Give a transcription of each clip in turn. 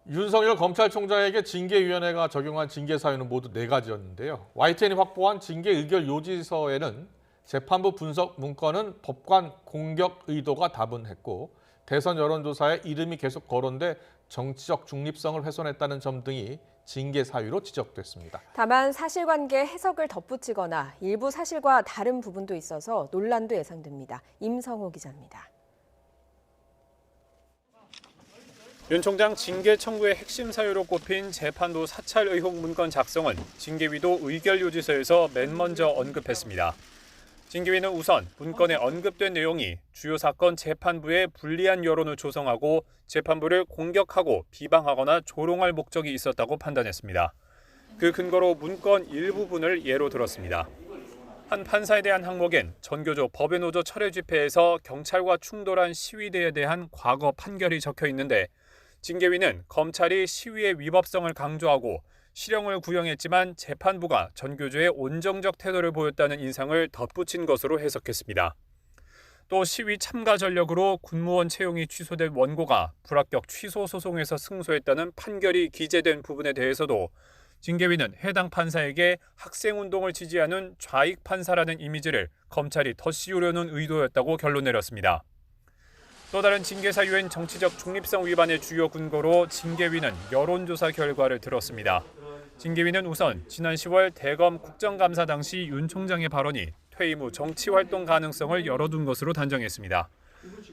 윤석열 검찰총장에게 징계위원회가 적용한 징계 사유는 모두 4가지였는데요. YTN이 확보한 징계 의결 요지서에는 재판부 분석 문건은 법관 공격 의도가 다분했고 대선 여론조사에 이름이 계속 거론돼 정치적 중립성을 훼손했다는 점 등이 징계 사유로 지적됐습니다. 다만 사실관계 해석을 덧붙이거나 일부 사실과 다른 부분도 있어서 논란도 예상됩니다. 임성호 기자입니다. 윤 총장 징계 청구의 핵심 사유로 꼽힌 재판부 사찰 의혹 문건 작성은 징계위도 의결 요지서에서 맨 먼저 언급했습니다. 징계위는 우선 문건에 언급된 내용이 주요 사건 재판부에 불리한 여론을 조성하고 재판부를 공격하고 비방하거나 조롱할 목적이 있었다고 판단했습니다. 그 근거로 문건 일부분을 예로 들었습니다. 한 판사에 대한 항목엔 전교조 법외노조 철회 집회에서 경찰과 충돌한 시위대에 대한 과거 판결이 적혀 있는데 징계위는 검찰이 시위의 위법성을 강조하고 실형을 구형했지만 재판부가 전교조의 온정적 태도를 보였다는 인상을 덧붙인 것으로 해석했습니다. 또 시위 참가 전력으로 군무원 채용이 취소된 원고가 불합격 취소 소송에서 승소했다는 판결이 기재된 부분에 대해서도 징계위는 해당 판사에게 학생운동을 지지하는 좌익 판사라는 이미지를 검찰이 덧씌우려는 의도였다고 결론 내렸습니다. 또 다른 징계 사유엔 정치적 중립성 위반의 주요 근거로 징계위는 여론조사 결과를 들었습니다. 징계위는 우선 지난 10월 대검 국정감사 당시 윤 총장의 발언이 퇴임 후 정치활동 가능성을 열어둔 것으로 단정했습니다.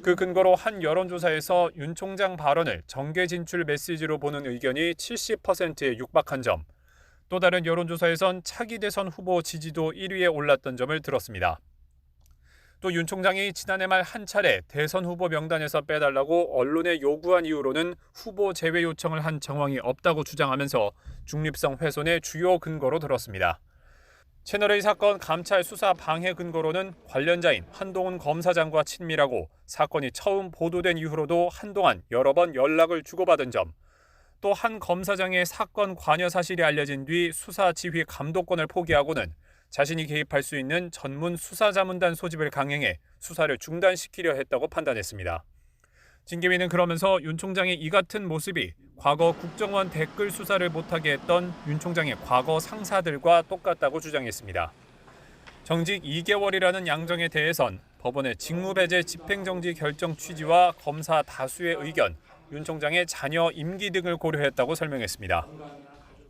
그 근거로 한 여론조사에서 윤 총장 발언을 정계 진출 메시지로 보는 의견이 70%에 육박한 점, 또 다른 여론조사에선 차기 대선 후보 지지도 1위에 올랐던 점을 들었습니다. 또 윤 총장이 지난해 말 한 차례 대선 후보 명단에서 빼달라고 언론에 요구한 이유로는 후보 제외 요청을 한 정황이 없다고 주장하면서 중립성 훼손의 주요 근거로 들었습니다. 채널A 사건 감찰 수사 방해 근거로는 관련자인 한동훈 검사장과 친밀하고 사건이 처음 보도된 이후로도 한동안 여러 번 연락을 주고받은 점, 또 한 검사장의 사건 관여 사실이 알려진 뒤 수사 지휘 감독권을 포기하고는 자신이 개입할 수 있는 전문 수사자문단 소집을 강행해 수사를 중단시키려 했다고 판단했습니다. 징계위는 그러면서 윤 총장의 이 같은 모습이 과거 국정원 댓글 수사를 못하게 했던 윤 총장의 과거 상사들과 똑같다고 주장했습니다. 정직 2개월이라는 양정에 대해선 법원의 직무배제 집행정지 결정 취지와 검사 다수의 의견, 윤 총장의 자녀 임기 등을 고려했다고 설명했습니다.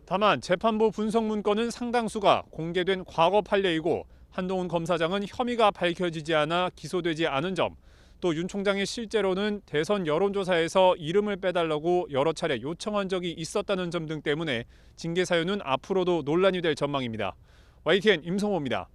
다만 재판부 분석 문건은 상당수가 공개된 과거 판례이고 한동훈 검사장은 혐의가 밝혀지지 않아 기소되지 않은 점, 또 윤 총장이 실제로는 대선 여론조사에서 이름을 빼달라고 여러 차례 요청한 적이 있었다는 점 등 때문에 징계 사유는 앞으로도 논란이 될 전망입니다. YTN 임성호입니다.